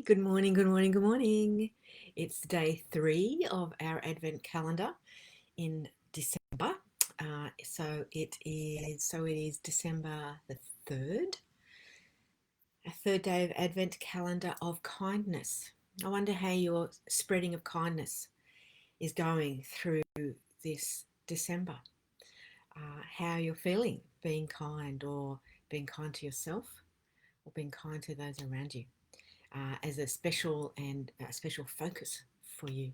Good morning, good morning, good morning. It's day 3 of our Advent calendar in December. So it is December the 3rd, a third day of Advent calendar of kindness. I wonder how your spreading of kindness is going through this December. How you're feeling being kind, or being kind to yourself, or being kind to those around you. As a special focus for you.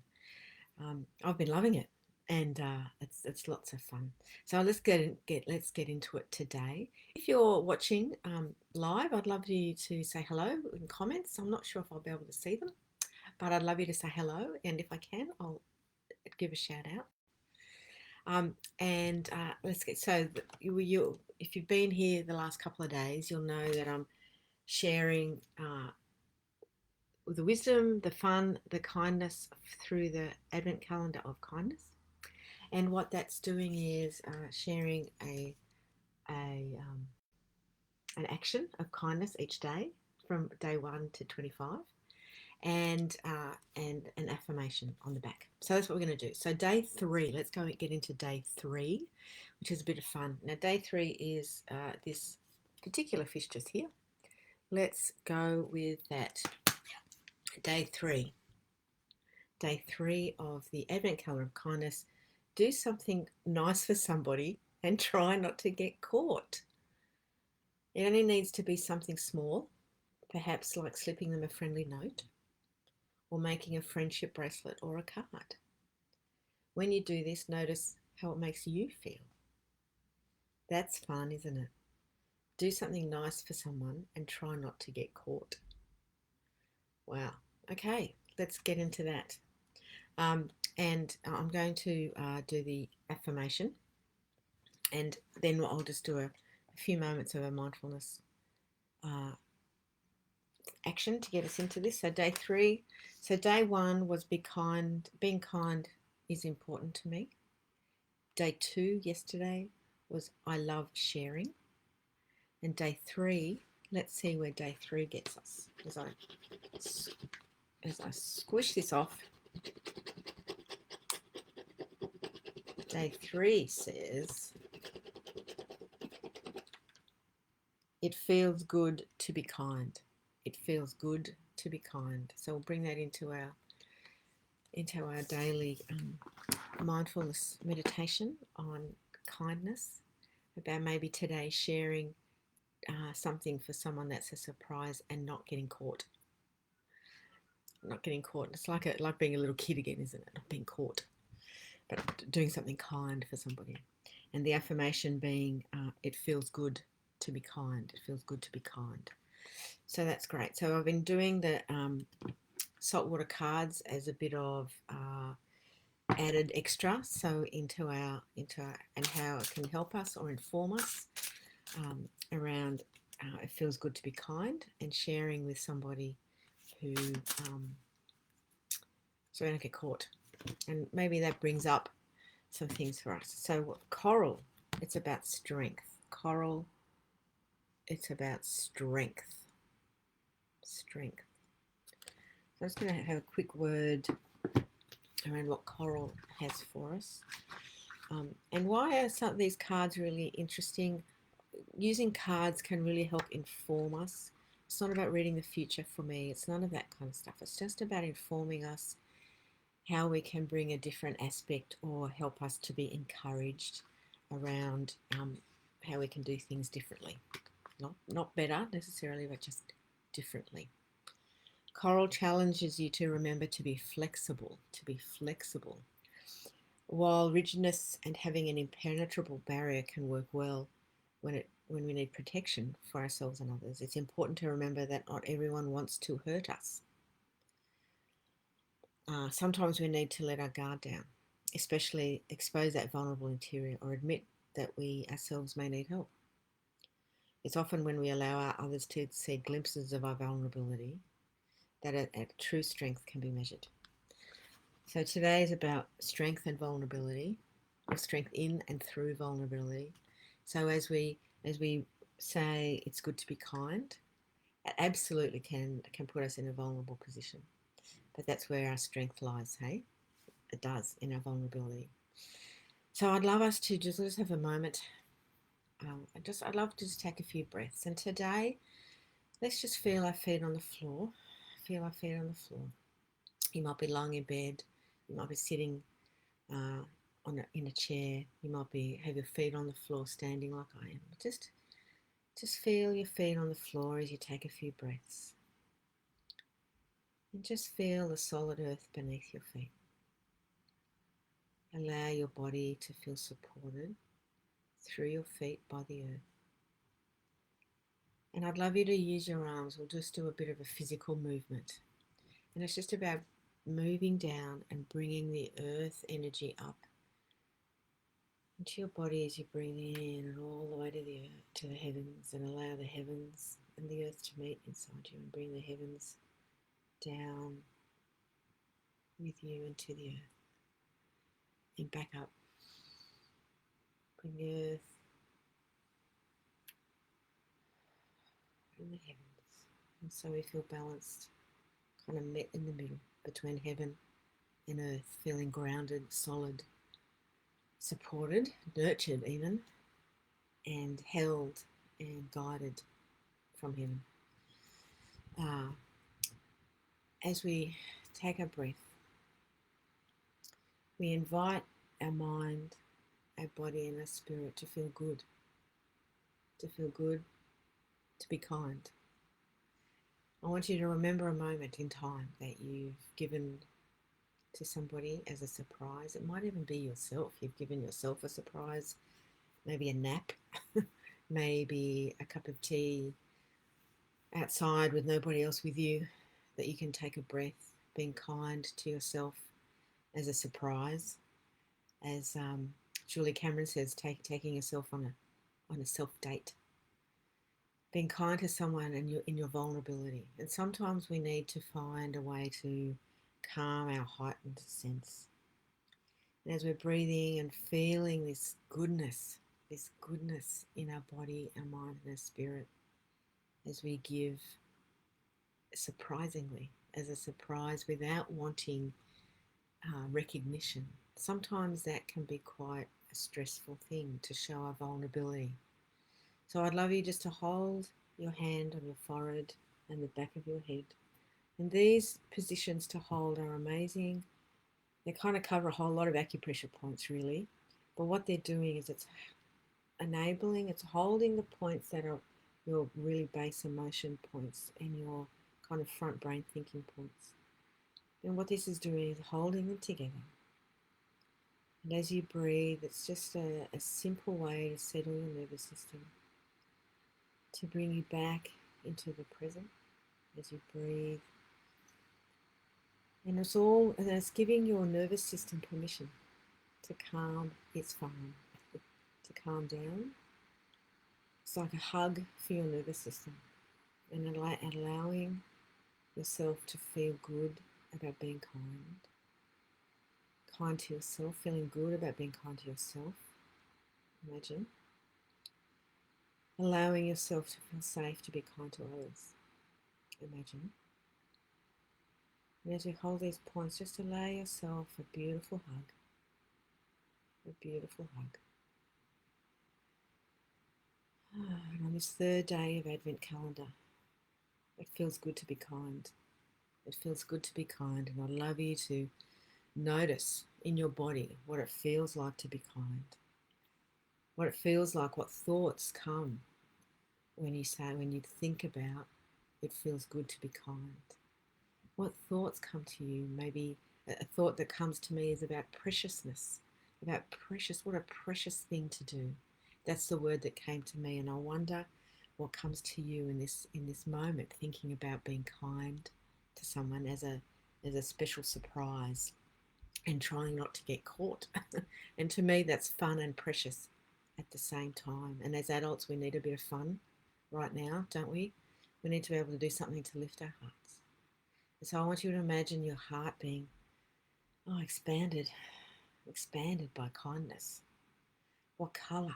I've been loving it, and it's lots of fun. So let's get into it today. If you're watching live, I'd love you to say hello in comments. I'm not sure if I'll be able to see them, but I'd love you to say hello, and if I can, I'll give a shout out. And let's get so you if you've been here the last couple of days, you'll know that I'm sharing the wisdom, the fun, the kindness through the Advent calendar of kindness. And what that's doing is sharing an action of kindness each day from day 1 to 25, and an affirmation on the back. So that's what we're going to do. So day 3, let's go and get into day 3, which is a bit of fun. Now day 3 is this particular fish just here. Let's go with that. Day 3. Day 3 of the Advent calendar of kindness. Do something nice for somebody and try not to get caught. It only needs to be something small, perhaps like slipping them a friendly note or making a friendship bracelet or a card. When you do this, notice how it makes you feel. That's fun, isn't it? Do something nice for someone and try not to get caught. Wow. Okay, let's get into that. And I'm going to do the affirmation, and then I'll just do a few moments of a mindfulness action to get us into this. So day 3. So day 1 was be kind. Being kind is important to me. Day 2 yesterday was I love sharing. And day 3, let's see where day 3 gets us. As I squish this off, day 3 says, it feels good to be kind. It feels good to be kind. So we'll bring that into our daily mindfulness meditation on kindness, about maybe today sharing something for someone that's a surprise and not getting caught. Not getting caught. It's like being a little kid again, isn't it? Not being caught, but doing something kind for somebody. And the affirmation being, it feels good to be kind. It feels good to be kind. So that's great. So I've been doing the saltwater cards as a bit of added extra, so into our and how it can help us or inform us around it feels good to be kind, and sharing with somebody who so we don't get caught, and maybe that brings up some things for us. So coral, it's about strength. Coral, it's about strength. Strength. So I'm just going to have a quick word around what coral has for us. And why are some of these cards really interesting? Using cards can really help inform us. It's not about reading the future for me. It's none of that kind of stuff. It's just about informing us how we can bring a different aspect or help us to be encouraged around how we can do things differently. Not better necessarily, but just differently. Coral challenges you to remember to be flexible, While rigidness and having an impenetrable barrier can work well when we need protection for ourselves and others, it's important to remember that not everyone wants to hurt us. Sometimes we need to let our guard down, especially expose that vulnerable interior or admit that we ourselves may need help. It's often when we allow our others to see glimpses of our vulnerability that a true strength can be measured. So today is about strength and vulnerability, or strength in and through vulnerability. So as we say it's good to be kind, absolutely can put us in a vulnerable position. But that's where our strength lies, hey? It does, in our vulnerability. So I'd love us to just let's have a moment. I'd love to just take a few breaths. And today, let's just feel our feet on the floor. Feel our feet on the floor. You might be lying in bed. You might be sitting uh, in a chair. You might be have your feet on the floor, standing like I am. Just feel your feet on the floor as you take a few breaths. And just feel the solid earth beneath your feet. Allow your body to feel supported through your feet by the earth. And I'd love you to use your arms. We'll just do a bit of a physical movement. And it's just about moving down and bringing the earth energy up into your body as you breathe in and all the way to the earth, to the heavens, and allow the heavens and the earth to meet inside you and bring the heavens down with you into the earth and back up. Bring the earth and the heavens. And so we feel balanced, kind of met in the middle between heaven and earth, feeling grounded, solid, supported, nurtured even, and held and guided from heaven. As we take a breath, we invite our mind, our body, and our spirit to feel good, to be kind. I want you to remember a moment in time that you've given to somebody as a surprise. It might even be yourself. You've given yourself a surprise, maybe a nap, maybe a cup of tea outside with nobody else with you, that you can take a breath, being kind to yourself as a surprise. As Julie Cameron says, taking yourself on a self date, being kind to someone in your vulnerability. And sometimes we need to find a way to calm our heightened sense. And as we're breathing and feeling this goodness in our body, our mind, and our spirit, as we give surprisingly, as a surprise without wanting recognition. Sometimes that can be quite a stressful thing to show our vulnerability. So I'd love you just to hold your hand on your forehead and the back of your head. And these positions to hold are amazing. They kind of cover a whole lot of acupressure points, really. But what they're doing is it's holding the points that are your really base emotion points and your kind of front brain thinking points. And what this is doing is holding them together. And as you breathe, it's just a simple way to settle your nervous system, to bring you back into the present as you breathe. And it's giving your nervous system permission to calm its farm, to calm down. It's like a hug for your nervous system, and allowing yourself to feel good about being kind to yourself, feeling good about being kind to yourself. Imagine allowing yourself to feel safe to be kind to others. Imagine. And as you hold these points, just allow yourself a beautiful hug. A beautiful hug. And on this third day of Advent calendar, it feels good to be kind. It feels good to be kind, and I'd love you to notice in your body what it feels like to be kind. What it feels like, what thoughts come when you think about it feels good to be kind. What thoughts come to you? Maybe a thought that comes to me is about preciousness, what a precious thing to do. That's the word that came to me, and I wonder what comes to you in this moment, thinking about being kind to someone as a special surprise and trying not to get caught. And to me, that's fun and precious at the same time. And as adults, we need a bit of fun right now, don't we? We need to be able to do something to lift our hearts. And so I want you to imagine your heart being expanded by kindness. What colour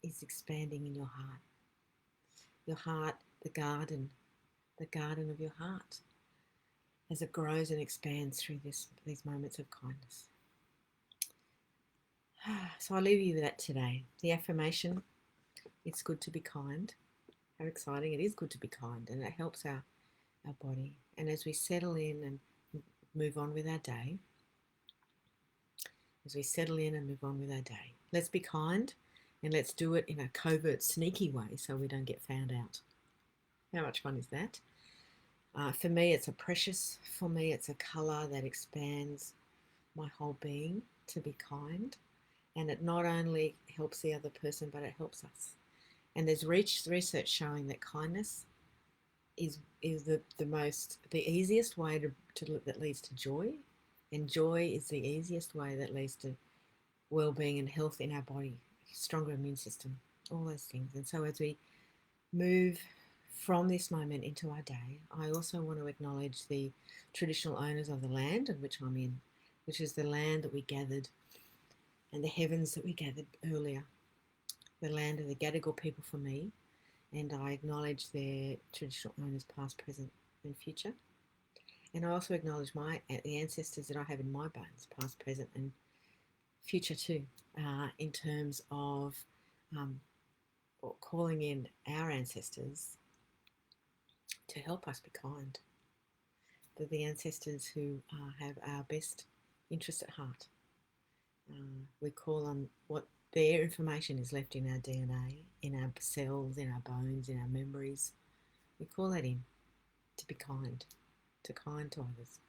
is expanding in your heart? Your heart, the garden the garden of your heart, as it grows and expands through these moments of kindness. So I'll leave you with that today. The affirmation, it's good to be kind. How exciting. It is good to be kind, and it helps our body. And as we settle in and move on with our day, let's be kind, and let's do it in a covert, sneaky way so we don't get found out. How much fun is that? For me, it's a colour that expands my whole being to be kind. And it not only helps the other person, but it helps us. And there's research showing that kindness is the easiest way that leads to joy, and joy is the easiest way that leads to well-being and health in our body, stronger immune system, all those things. And so as we move from this moment into our day, I also want to acknowledge the traditional owners of the land in which I'm in, which is the land that we gathered and the heavens that we gathered earlier, the land of the Gadigal people for me, and I acknowledge their traditional owners past, present and future. And I also acknowledge the ancestors that I have in my bones, past, present and future too, in terms of calling in our ancestors to help us be kind. They're the ancestors who have our best interest at heart. We call on what their information is left in our DNA, in our cells, in our bones, in our memories. We call that in to be kind to others.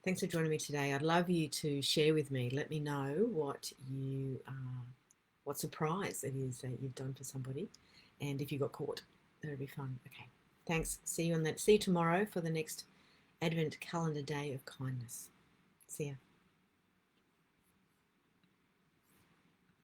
Thanks for joining me today. I'd love you to share with me. Let me know what surprise it is that you've done for somebody, and if you got caught, that would be fun. Okay, thanks. See you tomorrow for the next Advent calendar day of kindness. See ya.